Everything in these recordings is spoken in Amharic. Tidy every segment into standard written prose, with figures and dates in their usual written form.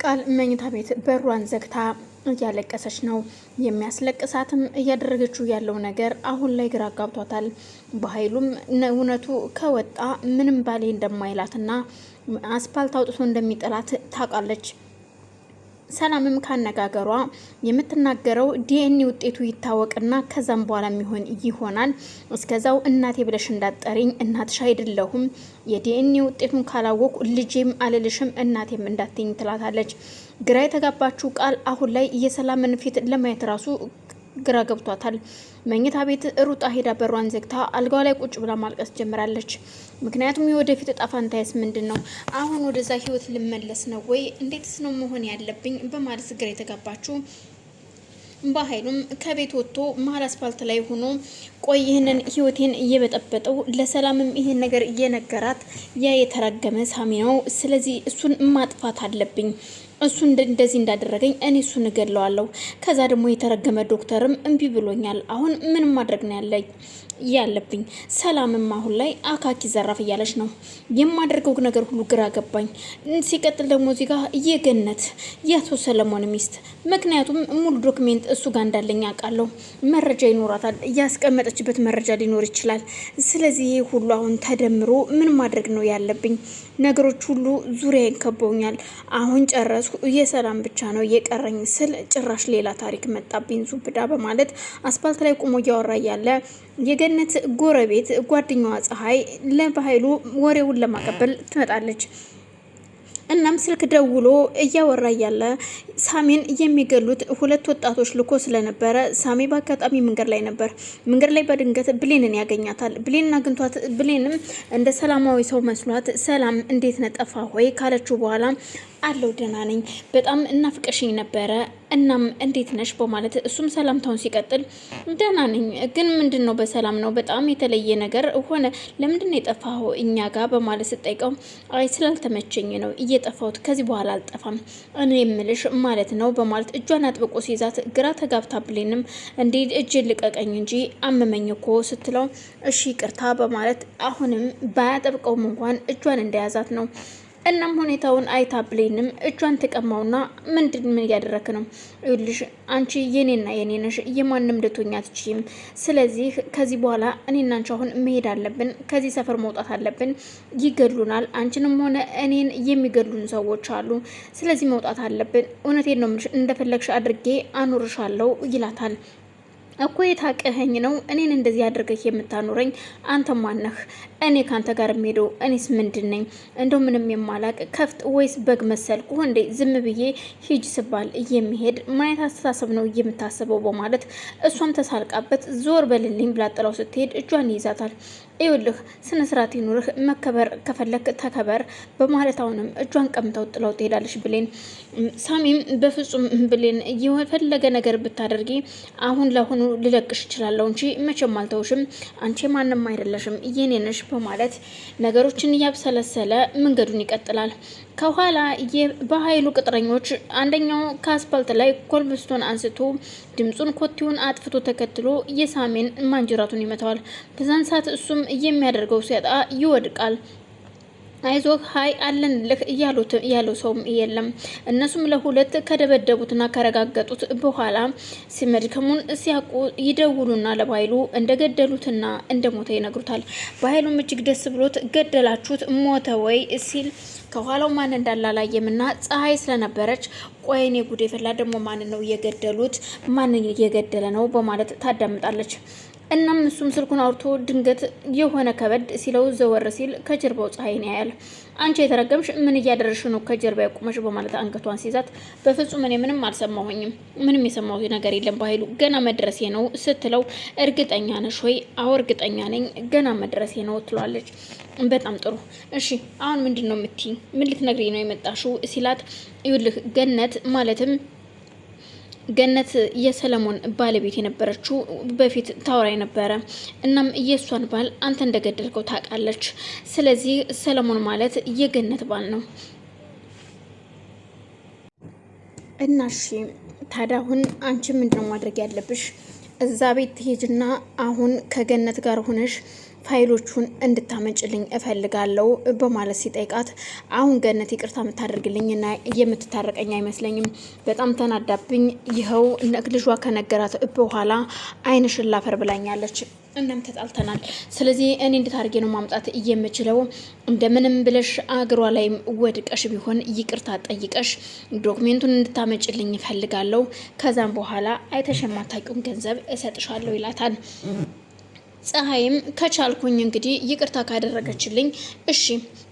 ቃል መኝታ ቤት በሯን ዘግታ እያለቀሰች ነው። የሚያስለቅሳትም እያደረገችው ያለው ነገር አሁን ላይ ግራ ጋብቷታል። በኃይሉም እውነቱ ከወጣ ምንም ባሌ እንደማይላትና አስፓልት አውጥቶ እንደሚጥላት ታውቃለች። ሰላምም ካነጋገሯ የምትናገረው ዲኤንኤ ውጤቱ ይታወቅና ከዛም በኋላ የሚሆን ይሆናል። እስከዛው እናቴ ብለሽ እንዳትጠሪኝ፣ እናትሽ አይደለሁም። የዲኤንኤ ውጤቱን ካላወቁ ልጄም አልልሽም እናቴም እንዳትኝ ትላታለች። ግራ የተጋባችው ቃል አሁን ላይ የሰላምን ፊት ለማየት ራሱ ግራ ገብቷታል። መኝታ ቤት ሩጣ ሄዳ በሯን ዘግታ አልጋዋ ላይ ቁጭ ብላ ማልቀስ ጀምራለች። ምክንያቱም የወደፊት እጣ ፈንታዬስ ምንድን ነው? አሁን ወደዛ ህይወት ልመለስ ነው ወይ? እንዴትስ ነው መሆን ያለብኝ? በማለት ግራ የተጋባችው በኃይሉም ከቤት ወጥቶ መሀል አስፓልት ላይ ሆኖ ቆይ ይህንን ህይወቴን እየበጠበጠው ለሰላምም ይሄን ነገር እየነገራት ያ የተረገመ ሳሚ ነው። ስለዚህ እሱን ማጥፋት አለብኝ። እሱ እንደዚህ እንዳደረገኝ እኔ እሱን እገለዋለሁ። ከዛ ደግሞ የተረገመ ዶክተርም እምቢ ብሎኛል። አሁን ምን ማድረግ ነው ያለብኝ? ሰላምም አሁን ላይ አካኪ ዘራፍ እያለች ነው። የማደርገው ነገር ሁሉ ግራ ገባኝ። ሲቀጥል ደግሞ እዚህ ጋር የገነት የአቶ ሰለሞን ሚስት፣ ምክንያቱም ሙሉ ዶክሜንት እሱ ጋር እንዳለኝ አውቃለሁ። መረጃ ይኖራታል፣ ያስቀመጠችበት መረጃ ሊኖር ይችላል። ስለዚህ ይሄ ሁሉ አሁን ተደምሮ ምን ማድረግ ነው ያለብኝ? ነገሮች ሁሉ ዙሪያዬን ከበውኛል። አሁን ጨረስኩ፣ የሰላም ብቻ ነው የቀረኝ ስል ጭራሽ ሌላ ታሪክ መጣብኝ ዙብዳ በማለት አስፓልት ላይ ቆሞ እያወራ ያለ የገነት ጎረቤት ጓደኛዋ ፀሐይ ለበኃይሉ ወሬውን ለማቀበል ትመጣለች። እናም ስልክ ደውሎ እያወራ ያለ ሳሚን የሚገሉት ሁለት ወጣቶች ልኮ ስለነበረ ሳሚ በአጋጣሚ መንገድ ላይ ነበር። መንገድ ላይ በድንገት ብሌንን ያገኛታል። ብሌንን አግኝቷት ብሌንም እንደ ሰላማዊ ሰው መስሏት ሰላም እንዴት ነጠፋ ሆይ ካለችው በኋላ አለው ደህና ነኝ፣ በጣም እናፍቀሽኝ ነበረ፣ እናም እንዴት ነሽ በማለት እሱም ሰላምታውን ሲቀጥል ደህና ነኝ፣ ግን ምንድን ነው በሰላም ነው? በጣም የተለየ ነገር ሆነ፣ ለምንድን ነው የጠፋኸው እኛ ጋር በማለት ስጠይቀው አይ ስላልተመቸኝ ነው እየጠፋሁት፣ ከዚህ በኋላ አልጠፋም እኔ የምልሽ ማለት ነው በማለት እጇን አጥብቆ ሲይዛት ግራ ተጋብታ ብሌንም እንዴ እጅን ልቀቀኝ እንጂ አመመኝ እኮ ስትለው እሺ ይቅርታ በማለት አሁንም ባያጠብቀውም እንኳን እጇን እንደያዛት ነው። እናም ሁኔታውን አይታ ብሌንም እጇን ተቀማውና ምን እያደረክ ነው? ይኸውልሽ አንቺ የኔና የኔ ነሽ፣ የማንም ልትሆኚ አትችይም። ስለዚህ ከዚህ በኋላ እኔና አንቺ አሁን መሄድ አለብን፣ ከዚህ ሰፈር መውጣት አለብን። ይገድሉናል፣ አንቺንም ሆነ እኔን የሚገድሉን ሰዎች አሉ። ስለዚህ መውጣት አለብን። እውነቴን ነው የምልሽ፣ እንደፈለግሽ አድርጌ አኑርሻለሁ ይላታል። እኮ የታቀኸኝ ነው እኔን እንደዚህ አድርገህ የምታኖረኝ? አንተ ማነህ? እኔ ካንተ ጋር የምሄደው እኔስ ምንድን ነኝ? እንደው ምንም የማላቅ ከፍት ወይስ በግ መሰልኩ እንዴ? ዝም ብዬ ሂጅ ስባል የሚሄድ ማየት አስተሳሰብ ነው የምታስበው በማለት እሷም ተሳልቃበት ዞር በልልኝ ብላ ጥላው ስትሄድ እጇን ይይዛታል። ይኸውልህ ስነ ስርዓት ይኑርህ፣ መከበር ከፈለክ ተከበር በማለት አሁንም እጇን ቀምተው ጥለው ትሄዳለች ብሌን። ሳሚም በፍጹም ብሌን የፈለገ ነገር ብታደርጊ አሁን ለአሁኑ ልለቅሽ እችላለሁ እንጂ መቼም አልተውሽም፣ አንቺ ማንም አይደለሽም የኔ ነሽ በማለት ነገሮችን እያብሰለሰለ መንገዱን ይቀጥላል። ከኋላ በኃይሉ ቅጥረኞች አንደኛው ከአስፓልት ላይ ኮልብስቶን አንስቶ ድምፁን ኮቴውን አጥፍቶ ተከትሎ የሳሜን ማንጀራቱን ይመታዋል። በዛን ሰዓት እሱም የሚያደርገው ሲያጣ ይወድቃል። አይዞህ ሀይ አለንልህ ያለው ሰውም የለም። እነሱም ለሁለት ከደበደቡትና ከረጋገጡት በኋላ መድከሙን ሲያውቁ ይደውሉና ለባይሉ እንደገደሉትና እንደሞተ ይነግሩታል። በኃይሉም እጅግ ደስ ብሎት ገደላችሁት ሞተ ወይ ሲል ከኋላው ማን እንዳላላየምና ፀሐይ ስለነበረች ቆይኔ ጉዴ ፈላ፣ ደግሞ ማን ነው የገደሉት? ማንን እየገደለ ነው በማለት ታዳምጣለች። እናም እሱም ስልኩን አውርቶ ድንገት የሆነ ከበድ ሲለው ዘወር ሲል ከጀርባው ፀሐይን ያያል። አንቺ የተረገምሽ ምን እያደረሽ ነው ከጀርባ ያቆመሽ በማለት አንገቷን ሲይዛት በፍጹም እኔ ምንም አልሰማሁኝም፣ ምንም የሰማሁት ነገር የለም በኃይሉ ገና መድረሴ ነው ስትለው እርግጠኛ ነሽ ወይ? አዎ እርግጠኛ ነኝ ገና መድረሴ ነው ትሏለች። በጣም ጥሩ እሺ አሁን ምንድን ነው የምትይኝ? ምን ልትነግሪኝ ነው የመጣሽው ሲላት ይኸውልህ ገነት ማለትም ገነት የሰለሞን ባለቤት የነበረችው በፊት ታወራ ነበረ። እናም የእሷን ባል አንተ እንደገደልከው ታውቃለች። ስለዚህ ሰለሞን ማለት የገነት ባል ነው። እና እሺ ታዲያ አሁን አንቺ ምንድነው ማድረግ ያለብሽ? እዛ ቤት ትሄጅና አሁን ከገነት ጋር ሆነሽ ፋይሎቹን እንድታመጭልኝ እፈልጋለሁ በማለት ሲጠይቃት አሁን ገነት ይቅርታ የምታደርግልኝና የምትታረቀኝ አይመስለኝም። በጣም ተናዳብኝ ይኸው ልጇ ከነገራት በኋላ ዓይንሽን ላፈር ብላኛለች። እናም ተጣልተናል። ስለዚህ እኔ እንዴት አድርጌ ነው ማምጣት የምችለው? እንደምንም ብለሽ አገሯ ላይም ወድቀሽ ቢሆን ይቅርታ ጠይቀሽ ዶክሜንቱን እንድታመጭልኝ እፈልጋለሁ። ከዛም በኋላ አይተሽ የማታውቂውን ገንዘብ እሰጥሻለሁ ይላታል። ፀሐይም ከቻልኩኝ እንግዲህ ይቅርታ ካደረገችልኝ እሺ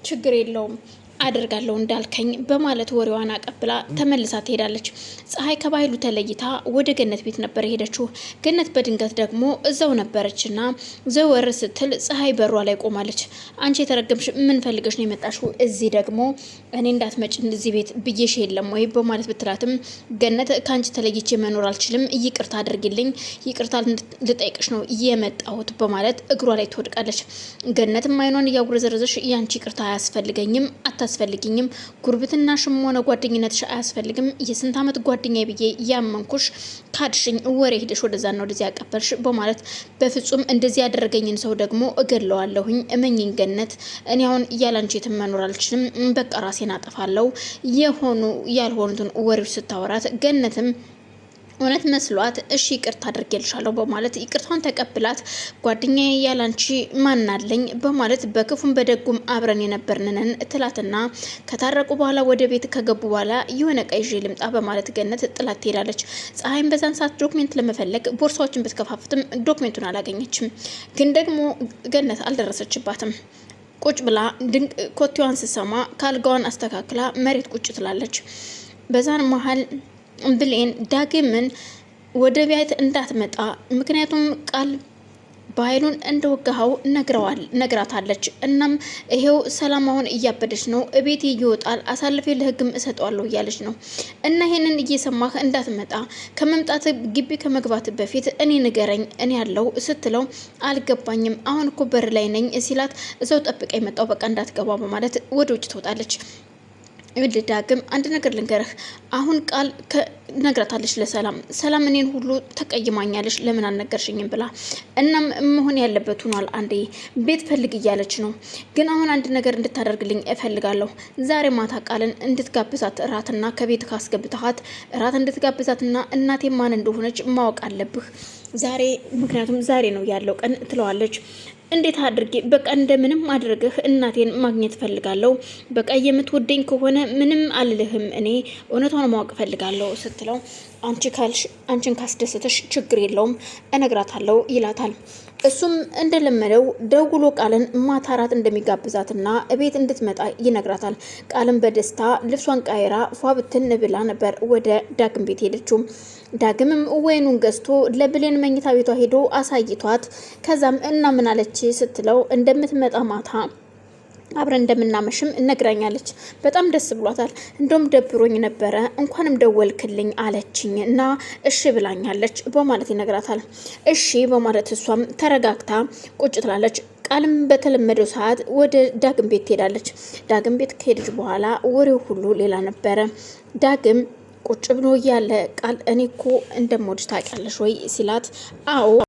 ችግር የለውም አደርጋለሁ እንዳልከኝ በማለት ወሬዋን አቀብላ ተመልሳ ትሄዳለች። ፀሐይ ከባህሉ ተለይታ ወደ ገነት ቤት ነበር የሄደችው። ገነት በድንገት ደግሞ እዛው ነበረችና ዘወር ስትል ፀሐይ በሯ ላይ ቆማለች። አንቺ የተረገምሽ ምን ፈልገሽ ነው የመጣሽው? እዚህ ደግሞ እኔ እንዳትመጭ እዚህ ቤት ብዬሽ የለም ወይ በማለት ብትላትም ገነት ከአንቺ ተለይቼ መኖር አልችልም፣ ይቅርታ አድርጊልኝ፣ ይቅርታ ልጠይቅሽ ነው የመጣሁት በማለት እግሯ ላይ ትወድቃለች። ገነትም አይኗን እያጉረዘረዘሽ ያንቺ ይቅርታ አያስፈልገኝም አታስፈልጊኝም፣ ጉርብትናሽም ሆነ ጓደኝነትሽ አያስፈልግም። የስንት ዓመት ጓደኛ ብዬ ያመንኩሽ ካድሽኝ፣ ወሬ ሄደሽ ወደዛና ወደዚህ ያቀበልሽ በማለት በፍጹም እንደዚህ ያደረገኝን ሰው ደግሞ እገለዋለሁኝ። እመኝኝ ገነት፣ እኔ አሁን እያላንቺ የትም መኖር አልችልም፣ በቃ ራሴን አጠፋለሁ የሆኑ ያልሆኑትን ወሬዎች ስታወራት ገነትም እውነት መስሏት እሺ ይቅርታ አድርጌልሻለሁ በማለት ይቅርታን ተቀብላት ጓደኛዬ ያላንቺ ማናለኝ በማለት በክፉም በደጉም አብረን የነበርንን ትላትና ከታረቁ በኋላ ወደ ቤት ከገቡ በኋላ የሆነ ቀይ ይዤ ልምጣ በማለት ገነት ጥላት ትሄዳለች። ፀሐይም በዛን ሰዓት ዶክሜንት ለመፈለግ ቦርሳዎችን ብትከፋፍትም ዶክሜንቱን አላገኘችም። ግን ደግሞ ገነት አልደረሰችባትም። ቁጭ ብላ ድንቅ ኮቴዋን ስትሰማ ካልጋዋን አስተካክላ መሬት ቁጭ ትላለች። በዛን መሀል ብሌን ዳግምን ወደ ቤት እንዳትመጣ ምክንያቱም ቃል በኃይሉን እንደወጋው ነግራታለች። እናም ይሄው ሰላም አሁን እያበደች ነው፣ እቤት ይወጣል አሳልፌ ለህግም እሰጠዋለሁ እያለች ነው። እና ይሄንን እየሰማህ እንዳትመጣ ከመምጣት ግቢ ከመግባት በፊት እኔ ንገረኝ እኔ ያለው ስትለው አልገባኝም አሁን እኮ በር ላይ ነኝ ሲላት እዛው ጠብቀ የመጣው በቃ እንዳትገባ በማለት ወደ ውጭ ትወጣለች። ዳግም አንድ ነገር ልንገርህ፣ አሁን ቃል ነግራታለች ለሰላም እኔን ሁሉ ተቀይማኛለች ለምን አልነገርሽኝም ብላ። እናም መሆን ያለበት ሆኗል፣ አንዴ ቤት ፈልግ እያለች ነው። ግን አሁን አንድ ነገር እንድታደርግልኝ እፈልጋለሁ። ዛሬ ማታ ቃልን እንድትጋብዛት እራትና ከቤት ካስገብተሃት እራት እንድትጋብዛትና እናቴ ማን እንደሆነች ማወቅ አለብህ ዛሬ፣ ምክንያቱም ዛሬ ነው ያለው ቀን ትለዋለች። እንዴት አድርጌ በቃ እንደምንም አድርገህ እናቴን ማግኘት ፈልጋለሁ። በቃ የምትወደኝ ከሆነ ምንም አልልህም፣ እኔ እውነቷን ማወቅ ፈልጋለሁ ስትለው አንቺ ካልሽ አንቺን ካስደሰተሽ ችግር የለውም እነግራታለሁ ይላታል። እሱም እንደለመደው ደውሎ ቃልን ማታራት እንደሚጋብዛትና እቤት እንድትመጣ ይነግራታል። ቃልን በደስታ ልብሷን ቃይራ ፏ ብትን ብላ ነበር ወደ ዳግም ቤት ሄደችው። ዳግምም ወይኑን ገዝቶ ለብሌን መኝታ ቤቷ ሄዶ አሳይቷት ከዛም እና ምን አለች ስትለው እንደምትመጣ ማታ አብረን እንደምናመሽም እነግራኛለች። በጣም ደስ ብሏታል። እንደውም ደብሮኝ ነበረ እንኳንም ደወልክልኝ አለችኝ እና እሺ ብላኛለች በማለት ይነግራታል። እሺ በማለት እሷም ተረጋግታ ቁጭ ትላለች። ቃልም በተለመደው ሰዓት ወደ ዳግም ቤት ትሄዳለች። ዳግም ቤት ከሄደች በኋላ ወሬው ሁሉ ሌላ ነበረ። ዳግም ቁጭ ብሎ ያለ ቃል እኔ እኮ እንደምወድሽ ታውቂያለሽ ወይ ሲላት አዎ